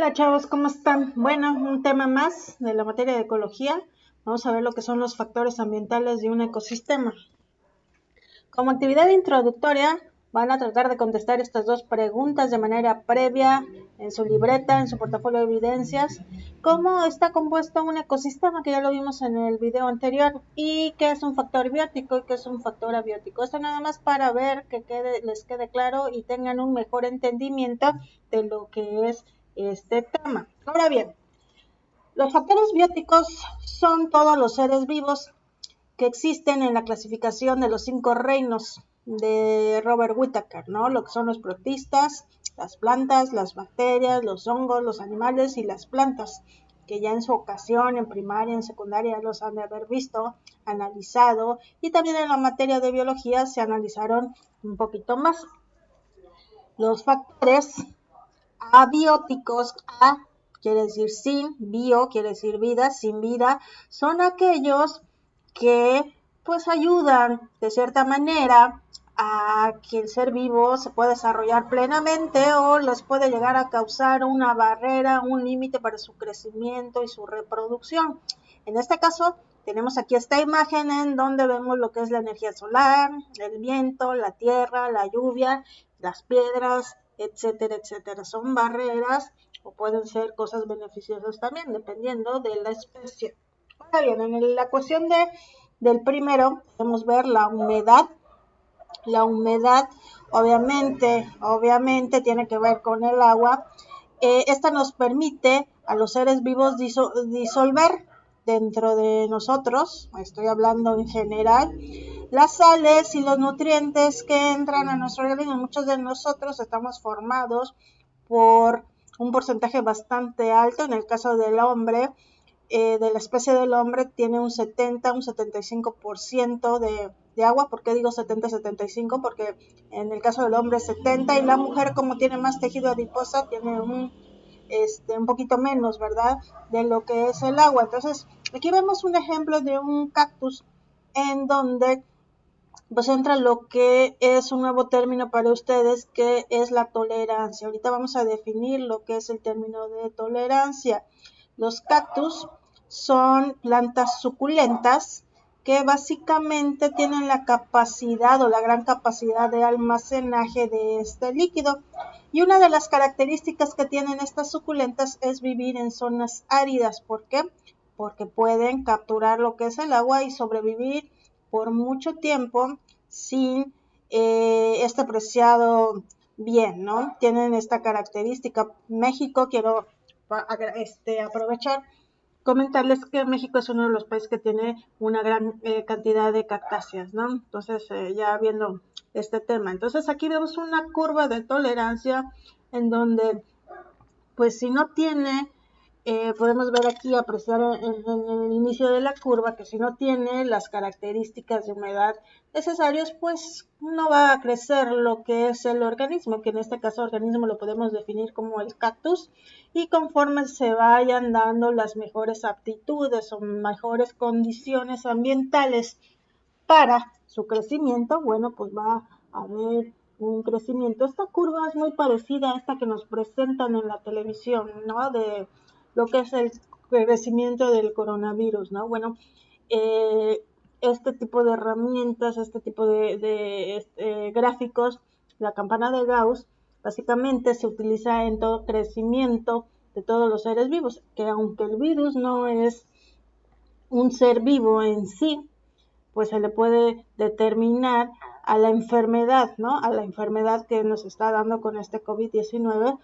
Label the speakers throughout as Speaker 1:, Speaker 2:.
Speaker 1: Hola chavos, ¿cómo están? Bueno, un tema más de la materia de ecología. Vamos a ver lo que son los factores ambientales de un ecosistema. Como actividad introductoria, van a tratar de contestar estas dos preguntas de manera previa en su libreta, en su portafolio de evidencias. ¿Cómo está compuesto un ecosistema? Que ya lo vimos en el video anterior. ¿Y qué es un factor biótico y qué es un factor abiótico? Esto nada más para ver que les quede claro y tengan un mejor entendimiento de lo que es este tema. Ahora bien, los factores bióticos son todos los seres vivos que existen en la clasificación de los 5 reinos de Robert Whittaker, ¿no? Lo que son los protistas, las plantas, las bacterias, los hongos, los animales y las plantas, que ya en su ocasión, en primaria, en secundaria, los han de haber visto, analizado, y también en la materia de biología se analizaron un poquito más. Los factores abióticos, a quiere decir sin, bio quiere decir vida, sin vida, son aquellos que pues ayudan de cierta manera a que el ser vivo se pueda desarrollar plenamente o les puede llegar a causar una barrera, un límite para su crecimiento y su reproducción. En este caso, tenemos aquí esta imagen en donde vemos lo que es la energía solar, el viento, la tierra, la lluvia, las piedras, etcétera, etcétera. Son barreras o pueden ser cosas beneficiosas también, dependiendo de la especie. Ahora bien, en la cuestión del primero, podemos ver la humedad. La humedad, obviamente tiene que ver con el agua. Esta nos permite a los seres vivos disolver dentro de nosotros, estoy hablando en general, las sales y los nutrientes que entran a nuestro organismo. Muchos de nosotros estamos formados por un porcentaje bastante alto, en el caso del hombre, de la especie del hombre tiene un 75% de agua. ¿Por qué digo 70-75? Porque en el caso del hombre es 70 y la mujer, como tiene más tejido adiposo, tiene un poquito menos, ¿verdad? De lo que es el agua. Entonces, aquí vemos un ejemplo de un cactus en donde pues entra lo que es un nuevo término para ustedes, que es la tolerancia. Ahorita vamos a definir lo que es el término de tolerancia. Los cactus son plantas suculentas que básicamente tienen la capacidad o la gran capacidad de almacenaje de este líquido. Y una de las características que tienen estas suculentas es vivir en zonas áridas. ¿Por qué? Porque pueden capturar lo que es el agua y sobrevivir por mucho tiempo sin este preciado bien, ¿no? Tienen esta característica. México, quiero aprovechar comentarles que México es uno de los países que tiene una gran cantidad de cactáceas, ¿no? Entonces, ya viendo este tema. Entonces, aquí vemos una curva de tolerancia en donde, pues, si no tiene, podemos ver aquí, apreciar en el inicio de la curva, que si no tiene las características de humedad necesarias, pues no va a crecer lo que es el organismo, que en este caso organismo lo podemos definir como el cactus, y conforme se vayan dando las mejores aptitudes o mejores condiciones ambientales para su crecimiento, bueno, pues va a haber un crecimiento. Esta curva es muy parecida a esta que nos presentan en la televisión, ¿no? De lo que es el crecimiento del coronavirus, ¿no? Bueno, este tipo de herramientas, este tipo de gráficos, la campana de Gauss, básicamente se utiliza en todo crecimiento de todos los seres vivos, que aunque el virus no es un ser vivo en sí, pues se le puede determinar a la enfermedad, ¿no? A la enfermedad que nos está dando con este COVID-19,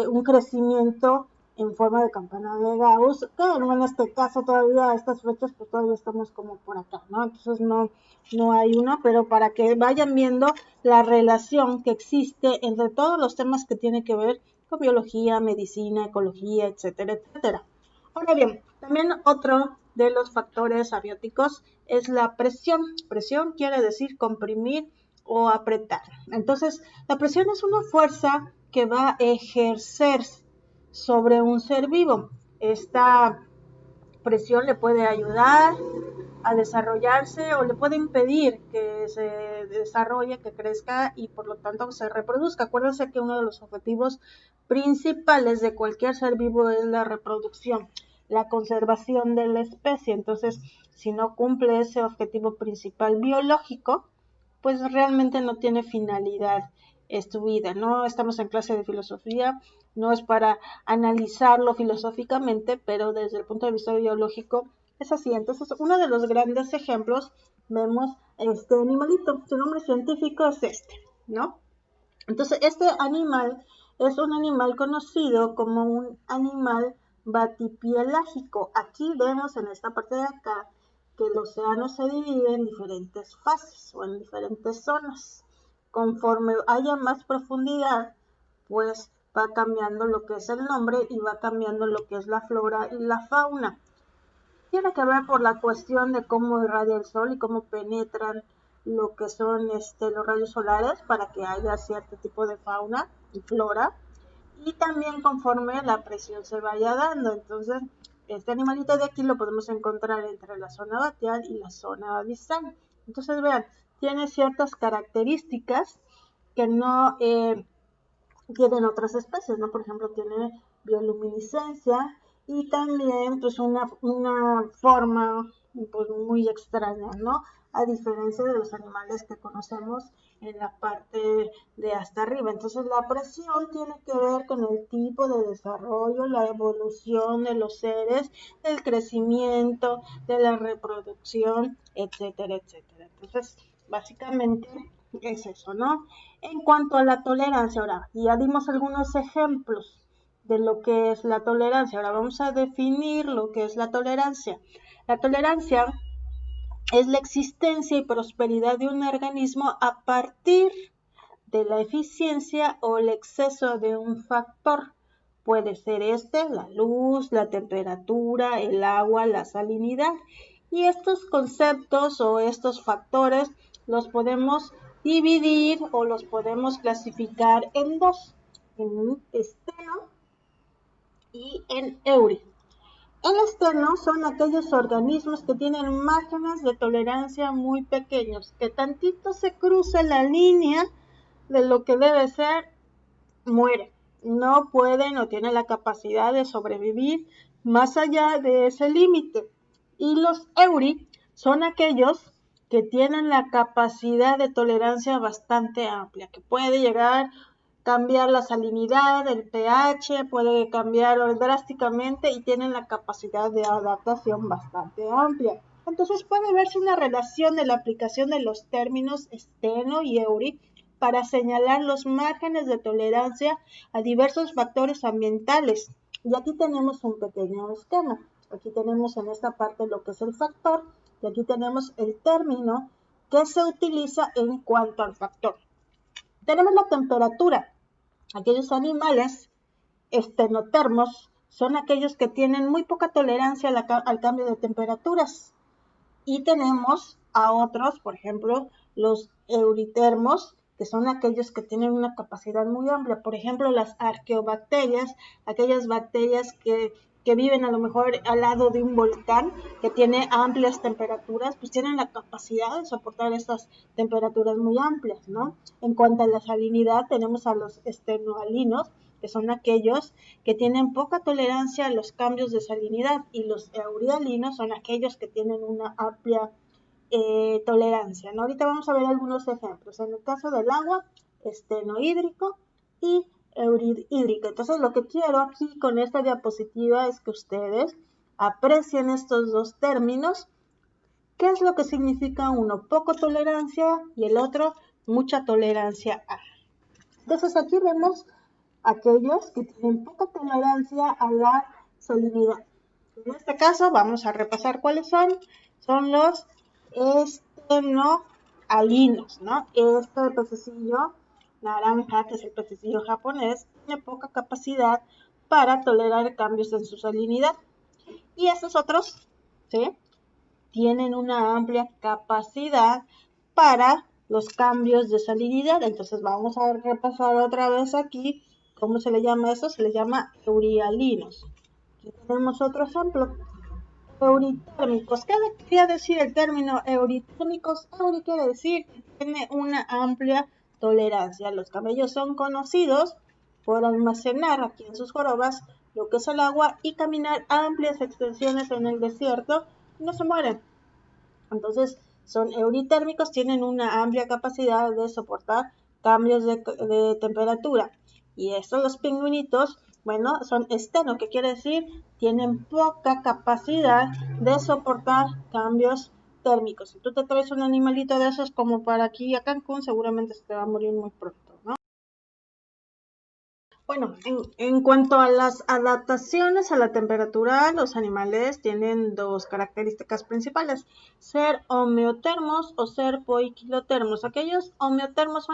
Speaker 1: un crecimiento en forma de campana de Gauss, que en este caso todavía a estas fechas pues todavía estamos como por acá, ¿no? Entonces no hay uno, pero para que vayan viendo la relación que existe entre todos los temas que tienen que ver con biología, medicina, ecología, etcétera, etcétera. Ahora bien, también otro de los factores abióticos es la presión. Presión quiere decir comprimir o apretar. Entonces, la presión es una fuerza que va a ejercer sobre un ser vivo. Esta presión le puede ayudar a desarrollarse o le puede impedir que se desarrolle, que crezca y por lo tanto se reproduzca. Acuérdense que uno de los objetivos principales de cualquier ser vivo es la reproducción, la conservación de la especie. Entonces, si no cumple ese objetivo principal biológico, pues realmente no tiene finalidad tu vida. No estamos en clase de filosofía, no es para analizarlo filosóficamente, pero desde el punto de vista biológico es así. Entonces, uno de los grandes ejemplos, vemos este animalito, su nombre científico es ¿no? Entonces, este animal es un animal conocido como un animal batipielágico. Aquí vemos en esta parte de acá que el océano se divide en diferentes fases o en diferentes zonas. Conforme haya más profundidad, pues va cambiando lo que es el nombre y va cambiando lo que es la flora y la fauna. Tiene que ver por la cuestión de cómo irradia el sol y cómo penetran lo que son los rayos solares para que haya cierto tipo de fauna y flora, y también conforme la presión se vaya dando. Entonces, este animalito de aquí lo podemos encontrar entre la zona batial y la zona abisal. Entonces, vean, tiene ciertas características que no tienen otras especies, ¿no? Por ejemplo, tiene bioluminiscencia y también pues una forma pues muy extraña, ¿no? A diferencia de los animales que conocemos en la parte de hasta arriba. Entonces la presión tiene que ver con el tipo de desarrollo, la evolución de los seres, el crecimiento, de la reproducción, etcétera, etcétera. Entonces, básicamente es eso, ¿no? En cuanto a la tolerancia, ahora ya dimos algunos ejemplos de lo que es la tolerancia. Ahora vamos a definir lo que es la tolerancia. La tolerancia es la existencia y prosperidad de un organismo a partir de la eficiencia o el exceso de un factor. Puede ser la luz, la temperatura, el agua, la salinidad. Y estos conceptos o estos factores los podemos dividir o los podemos clasificar en dos, en esteno y en euri. El esteno son aquellos organismos que tienen márgenes de tolerancia muy pequeños, que tantito se cruza la línea de lo que debe ser, muere. No pueden o tienen la capacidad de sobrevivir más allá de ese límite. Y los euri son aquellos que tienen la capacidad de tolerancia bastante amplia, que puede llegar a cambiar la salinidad, el pH, puede cambiar drásticamente y tienen la capacidad de adaptación bastante amplia. Entonces puede verse una relación de la aplicación de los términos esteno y euri para señalar los márgenes de tolerancia a diversos factores ambientales. Y aquí tenemos un pequeño esquema. Aquí tenemos en esta parte lo que es el factor y aquí tenemos el término que se utiliza en cuanto al factor. Tenemos la temperatura. Aquellos animales estenotermos son aquellos que tienen muy poca tolerancia al cambio de temperaturas. Y tenemos a otros, por ejemplo, los euritermos, que son aquellos que tienen una capacidad muy amplia. Por ejemplo, las arqueobacterias, aquellas bacterias que viven a lo mejor al lado de un volcán que tiene amplias temperaturas, pues tienen la capacidad de soportar estas temperaturas muy amplias, ¿no? En cuanto a la salinidad, tenemos a los estenoalinos, que son aquellos que tienen poca tolerancia a los cambios de salinidad, y los eurialinos son aquellos que tienen una amplia tolerancia, ¿no? Ahorita vamos a ver algunos ejemplos. En el caso del agua, estenohídrico y eurihídrico. Entonces, lo que quiero aquí con esta diapositiva es que ustedes aprecien estos dos términos. ¿Qué es lo que significa uno? Poco tolerancia y el otro mucha tolerancia a. Entonces, aquí vemos aquellos que tienen poca tolerancia a la salinidad. En este caso vamos a repasar cuáles son. Son los estenoalinos, ¿no? Este pececillo naranja, que es el pececillo japonés, tiene poca capacidad para tolerar cambios en su salinidad. Y estos otros, ¿sí?, tienen una amplia capacidad para los cambios de salinidad. Entonces vamos a repasar otra vez aquí. ¿Cómo se le llama eso? Se le llama eurialinos. Aquí tenemos otro ejemplo. euritérmicos. ¿Qué quiere decir el término euritérmicos? Euri quiere decir que tiene una amplia tolerancia. Los camellos son conocidos por almacenar aquí en sus jorobas lo que es el agua y caminar amplias extensiones en el desierto y no se mueren. Entonces, son euritérmicos, tienen una amplia capacidad de soportar cambios de temperatura. Y estos, los pingüinitos, bueno, son esteno, que quiere decir tienen poca capacidad de soportar cambios térmicos. Si tú te traes un animalito de esos como para aquí a Cancún, seguramente se te va a morir muy pronto, ¿no? Bueno, en cuanto a las adaptaciones a la temperatura, los animales tienen dos características principales: ser homeotermos o ser poiquilotermos. Aquellos homeotermos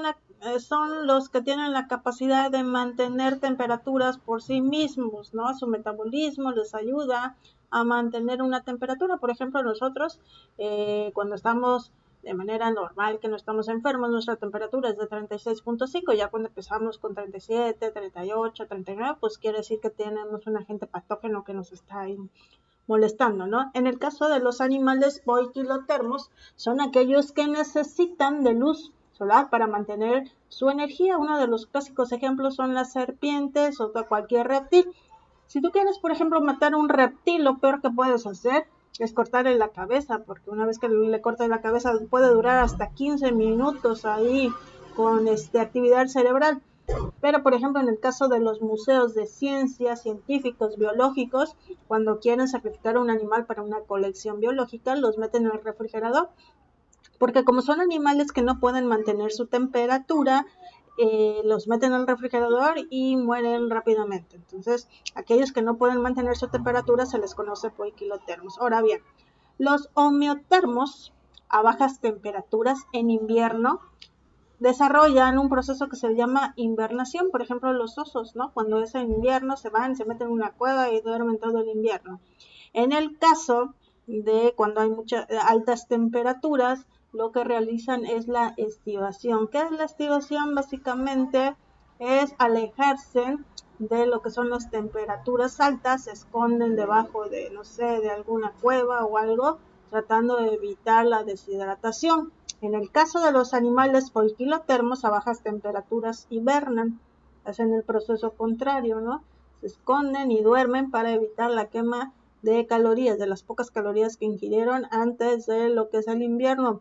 Speaker 1: son los que tienen la capacidad de mantener temperaturas por sí mismos, ¿no? Su metabolismo les ayuda a mantener una temperatura. Por ejemplo, nosotros cuando estamos de manera normal, que no estamos enfermos, nuestra temperatura es de 36.5, ya cuando empezamos con 37, 38, 39, pues quiere decir que tenemos un agente patógeno que nos está ahí molestando, ¿no? En el caso de los animales poiquilotermos, son aquellos que necesitan de luz solar para mantener su energía. Uno de los clásicos ejemplos son las serpientes o cualquier reptil. Si tú quieres, por ejemplo, matar a un reptil, lo peor que puedes hacer es cortarle la cabeza, porque una vez que le cortas la cabeza puede durar hasta 15 minutos ahí con actividad cerebral. Pero, por ejemplo, en el caso de los museos de ciencias, científicos, biológicos, cuando quieren sacrificar a un animal para una colección biológica, los meten en el refrigerador, porque como son animales que no pueden mantener su temperatura, los meten al refrigerador y mueren rápidamente. Entonces, aquellos que no pueden mantener su temperatura se les conoce poiquilotermos. Ahora bien, los homeotermos a bajas temperaturas en invierno desarrollan un proceso que se llama invernación. Por ejemplo, los osos, ¿no? Cuando es en invierno se van, se meten en una cueva y duermen todo el invierno. En el caso de cuando hay muchas altas temperaturas, lo que realizan es la estivación. ¿Qué es la estivación? Básicamente es alejarse de lo que son las temperaturas altas, se esconden debajo de, no sé, de alguna cueva o algo, tratando de evitar la deshidratación. En el caso de los animales poiquilotermos, a bajas temperaturas hibernan, hacen el proceso contrario, ¿no? Se esconden y duermen para evitar la quema de calorías, de las pocas calorías que ingirieron antes de lo que es el invierno.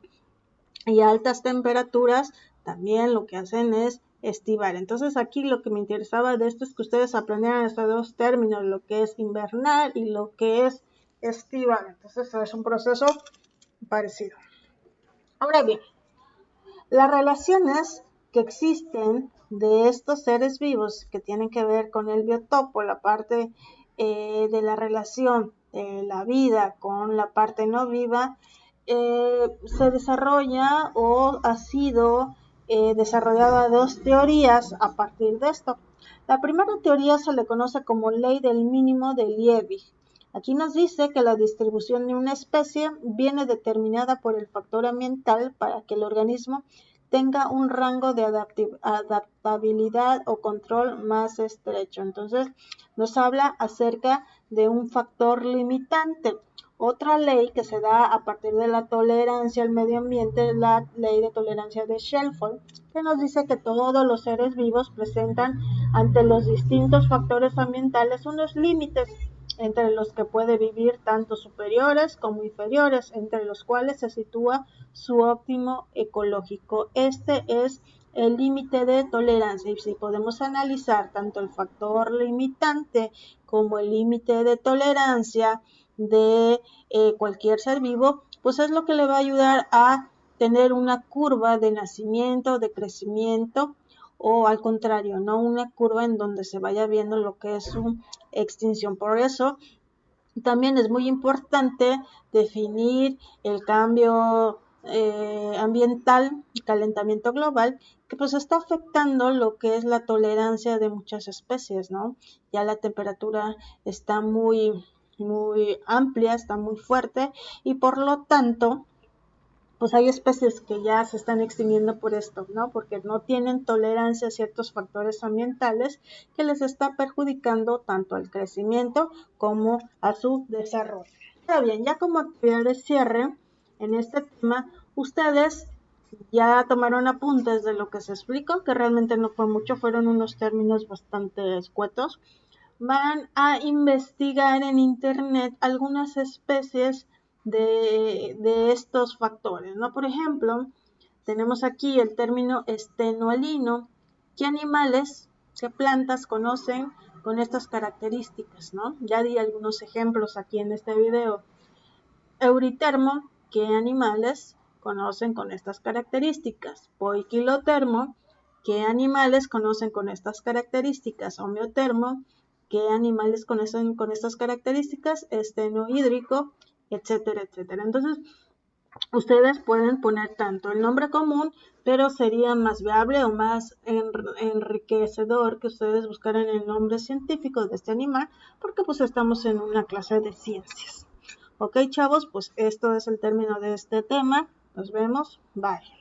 Speaker 1: Y a altas temperaturas también lo que hacen es estivar. Entonces aquí lo que me interesaba de esto es que ustedes aprendieran estos dos términos, lo que es invernar y lo que es estivar. Entonces es un proceso parecido. Ahora bien, las relaciones que existen de estos seres vivos que tienen que ver con el biotopo, la parte de la relación de la vida con la parte no viva, se desarrolla o ha sido desarrollada dos teorías a partir de esto. La primera teoría se le conoce como ley del mínimo de Liebig. Aquí nos dice que la distribución de una especie viene determinada por el factor ambiental para que el organismo tenga un rango de adaptabilidad o control más estrecho. Entonces, nos habla acerca de un factor limitante. Otra ley que se da a partir de la tolerancia al medio ambiente es la ley de tolerancia de Shelford, que nos dice que todos los seres vivos presentan ante los distintos factores ambientales unos límites entre los que puede vivir tanto superiores como inferiores, entre los cuales se sitúa su óptimo ecológico. Este es el límite de tolerancia, y si podemos analizar tanto el factor limitante como el límite de tolerancia de cualquier ser vivo, pues es lo que le va a ayudar a tener una curva de nacimiento, de crecimiento, o al contrario, no una curva en donde se vaya viendo lo que es su extinción. Por eso también es muy importante definir el cambio ambiental y calentamiento global, que pues está afectando lo que es la tolerancia de muchas especies, ¿no? Ya la temperatura está muy amplia, está muy fuerte, y por lo tanto pues hay especies que ya se están extinguiendo por esto, ¿no? Porque no tienen tolerancia a ciertos factores ambientales que les está perjudicando tanto al crecimiento como a su desarrollo. Ahora bien, ya como actividad de cierre en este tema, ustedes ya tomaron apuntes de lo que se explicó, que realmente no fue mucho, fueron unos términos bastante escuetos. Van a investigar en internet algunas especies de estos factores, ¿no? Por ejemplo, tenemos aquí el término estenoalino. ¿Qué animales, qué plantas conocen con estas características, ¿no? Ya di algunos ejemplos aquí en este video. Euritermo, ¿qué animales conocen con estas características? Poikilotermo, ¿qué animales conocen con estas características? Homeotermo, ¿qué animales conocen con estas características? Estenohídrico, etcétera, etcétera. Entonces, ustedes pueden poner tanto el nombre común, pero sería más viable o más enriquecedor que ustedes buscaran el nombre científico de este animal, porque pues estamos en una clase de ciencias. Ok, chavos, pues esto es el término de este tema. Nos vemos. Bye.